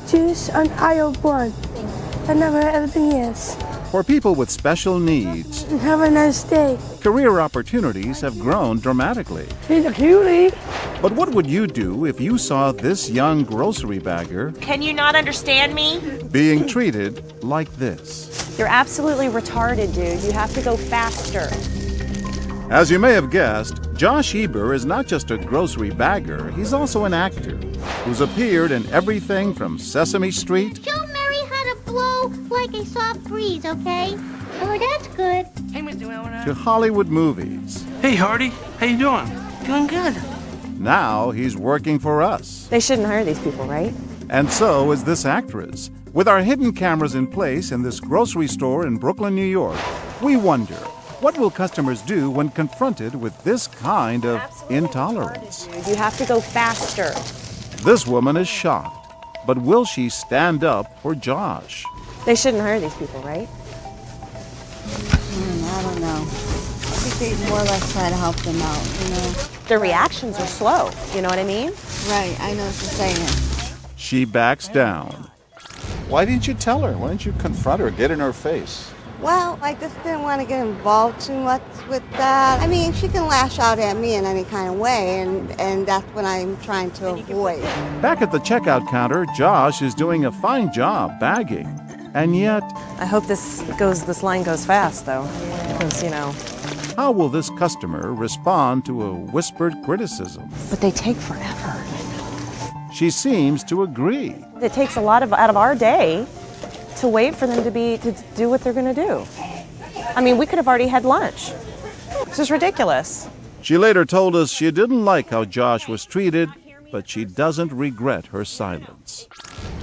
juice and aisle one. I never everything is. For people with special needs, Have a nice day. career opportunities have grown dramatically. He's a cutie. But what would you do if you saw this young grocery bagger Can you not understand me? being treated like this? You're absolutely retarded, dude. You have to go faster. As you may have guessed, Josh Eber is not just a grocery bagger, he's also an actor who's appeared in everything from Sesame Street Show Mary how to blow like a soft breeze, okay? Oh, that's good. Hey, Mr. Wilmer. to Hollywood movies. Hey, Hardy. How you doing? Doing good. Now he's working for us. They shouldn't hire these people, right? And so is this actress. With our hidden cameras in place in this grocery store in Brooklyn, New York, we wonder, what will customers do when confronted with this kind of intolerance? You have to go faster. This woman is shocked, but will she stand up for Josh? They shouldn't hire these people, right? I don't know. I think they more or less try to help them out, you know? Their reactions are slow. You know what I mean? Right, I know what you're saying. She backs down. Why didn't you tell her? Why didn't you confront her, get in her face? Well, I just didn't want to get involved too much with that. I mean, she can lash out at me in any kind of way, and that's what I'm trying to avoid. Back at the checkout counter, Josh is doing a fine job bagging. And yet, I hope this line goes fast, though, because, you know. how will this customer respond to a whispered criticism? But they take forever. She seems to agree. It takes a lot out of our day to wait for them to do what they're going to do. I mean, we could have already had lunch. This is ridiculous. She later told us she didn't like how Josh was treated, but she doesn't regret her silence.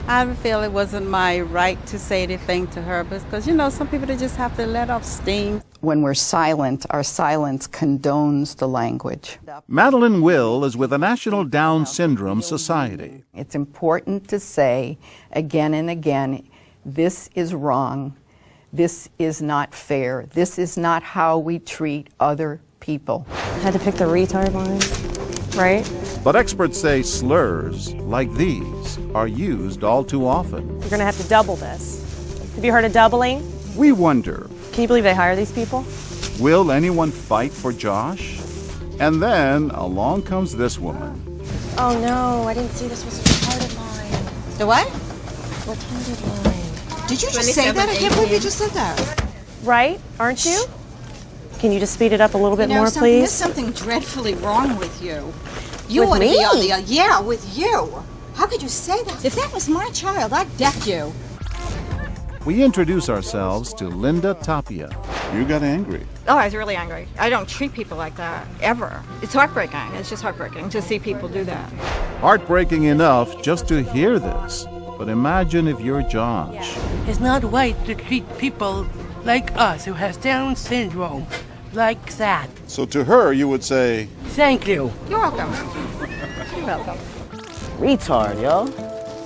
I feel it wasn't my right to say anything to her because, you know, some people they just have to let off steam. When we're silent, our silence condones the language. Madeline Will is with the National Down Syndrome Society. It's important to say again and again, this is wrong, this is not fair, this is not how we treat other people. Had to pick the retard line, right? But experts say slurs like these are used all too often. You're going to have to double this. Have you heard of doubling? We wonder, Can you believe they hire these people? will anyone fight for Josh? And then along comes this woman. Oh no, I didn't see this was a retarded line. The what? Retarded line. Did you just say that? I can't believe you just said that. Right? Aren't you? Can you just speed it up a little bit more, There's please? something dreadfully wrong with you. You With ought to me? be on the yeah, with you. How could you say that? If that was my child, I'd deck you. We introduce ourselves to Linda Tapia. You got angry. Oh, I was really angry. I don't treat people like that, ever. It's heartbreaking. It's just heartbreaking to see people do that. Heartbreaking enough just to hear this. But imagine if you're Josh. It's not right to treat people like us who has Down syndrome like that. So to her, you would say, Thank you. You're welcome. You're welcome. Retard, yo.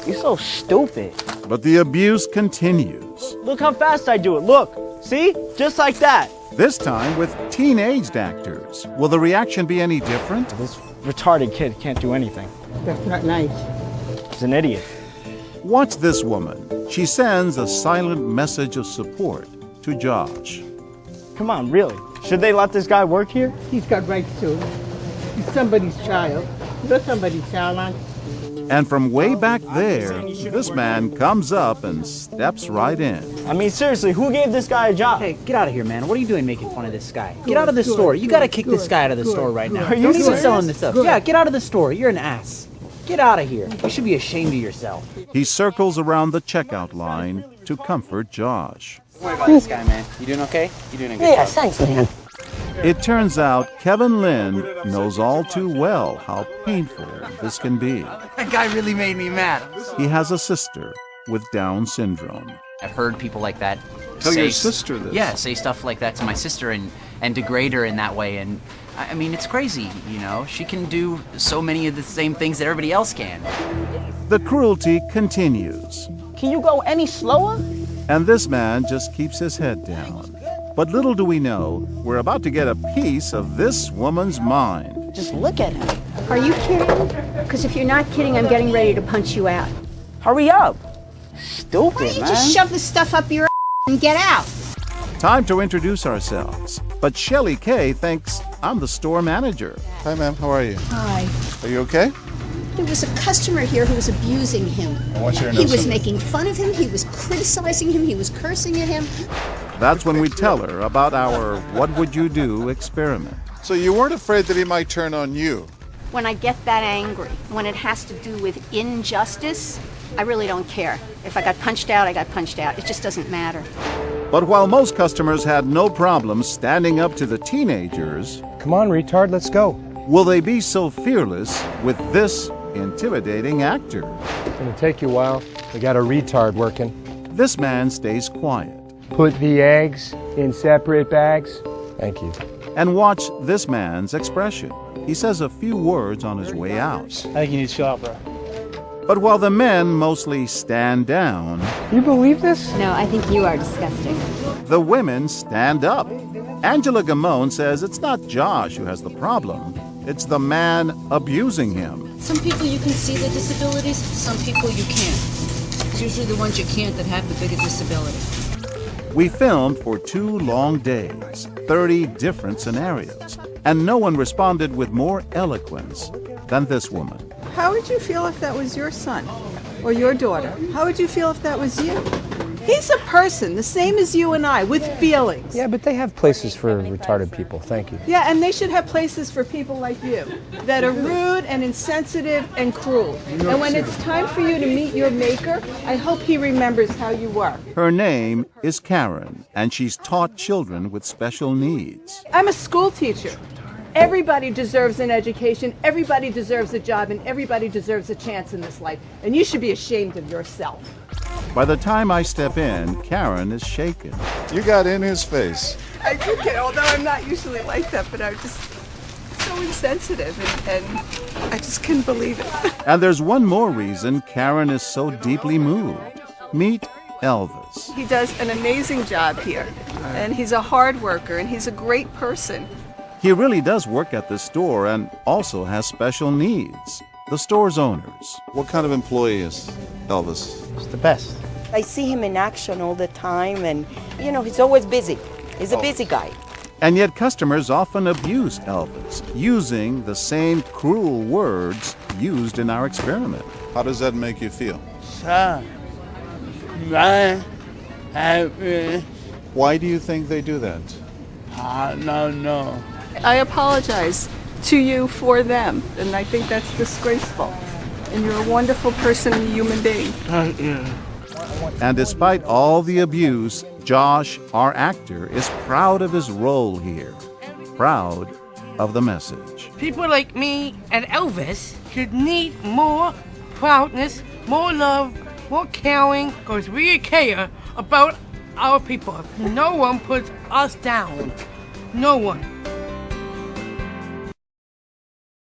You're so stupid. But the abuse continues. Look how fast I do it. Look. See? Just like that. This time with teenaged actors. Will the reaction be any different? This retarded kid can't do anything. That's not nice. He's an idiot. Watch this woman. She sends a silent message of support to Josh. Come on, really? Should they let this guy work here? He's got rights too. He's somebody's child. You're somebody's child, aren't you? And from way back there, this man comes up and steps right in. I mean, seriously, who gave this guy a job? Hey, get out of here, man. What are you doing making fun of this guy? Get out of the store. You gotta kick this guy out of the store right now. Are you Don't even serious? sell him this stuff. Yeah, get out of the store. You're an ass. Get out of here. You should be ashamed of yourself. He circles around the checkout line to comfort Josh. Don't worry about this guy, man. You doing okay? You doing a good job? Thanks, man. It turns out Kevin Lynn knows all too well how painful this can be. That guy really made me mad. He has a sister with Down syndrome. I've heard people like that tell your sister this. Yeah, say stuff like that to my sister and degrade her in that way. And I mean, it's crazy, you know. She can do so many of the same things that everybody else can. The cruelty continues. Can you go any slower? And this man just keeps his head down. But little do we know, we're about to get a piece of this woman's mind. Just look at him. Are you kidding? Because if you're not kidding, I'm getting ready to punch you out. Hurry up. Why Stupid, don't you man. just shove the stuff up your and get out? Time to introduce ourselves. But Shelly Kay thinks I'm the store manager. Hi, ma'am. How are you? Hi. Are you okay? There was a customer here who was abusing him. I want you to know He was something. making fun of him, he was criticizing him, he was cursing at him. That's when we tell her about our What Would You Do experiment. So you weren't afraid that he might turn on you? When I get that angry, when it has to do with injustice, I really don't care. If I got punched out, I got punched out. It just doesn't matter. But while most customers had no problem standing up to the teenagers, come on, retard, let's go. Will they be so fearless with this intimidating actor? It's gonna take you a while. We got a retard working. This man stays quiet. Put the eggs in separate bags. Thank you. And watch this man's expression. He says a few words on his way out. I think you need to chill out, bro. But while the men mostly stand down, You believe this? No, I think you are disgusting. the women stand up. Angela Gamone says it's not Josh who has the problem. It's the man abusing him. Some people you can see the disabilities, some people you can't. It's usually the ones you can't that have the bigger disability. We filmed for 2 long days, 30 different scenarios, and no one responded with more eloquence than this woman. How would you feel if that was your son or your daughter? How would you feel if that was you? He's a person, the same as you and I, with feelings. Yeah, but they have places for retarded people. Thank you. Yeah, and they should have places for people like you that are rude and insensitive and cruel. And when it's time for you to meet your maker, I hope he remembers how you were. Her name is Karen, and she's taught children with special needs. I'm a school teacher. Everybody deserves an education, everybody deserves a job, and everybody deserves a chance in this life. And you should be ashamed of yourself. By the time I step in, Karen is shaken. You got in his face. I do get, although I'm not usually like that, but I'm just so insensitive, and I just couldn't believe it. And there's one more reason Karen is so deeply moved. Meet Elvis. He does an amazing job here, and he's a hard worker, and he's a great person. He really does work at this store and also has special needs. The store's owners. What kind of employee is Elvis? He's the best. I see him in action all the time, and, you know, he's always busy. He's a busy guy. And yet customers often abuse Elvis, using the same cruel words used in our experiment. How does that make you feel? Why do you think they do that? No. I apologize to you for them, and I think that's disgraceful. And you're a wonderful person and a human being. And despite all the abuse, Josh, our actor, is proud of his role here. Proud of the message. People like me and Elvis should need more proudness, more love, more caring, because we care about our people. No one puts us down. No one.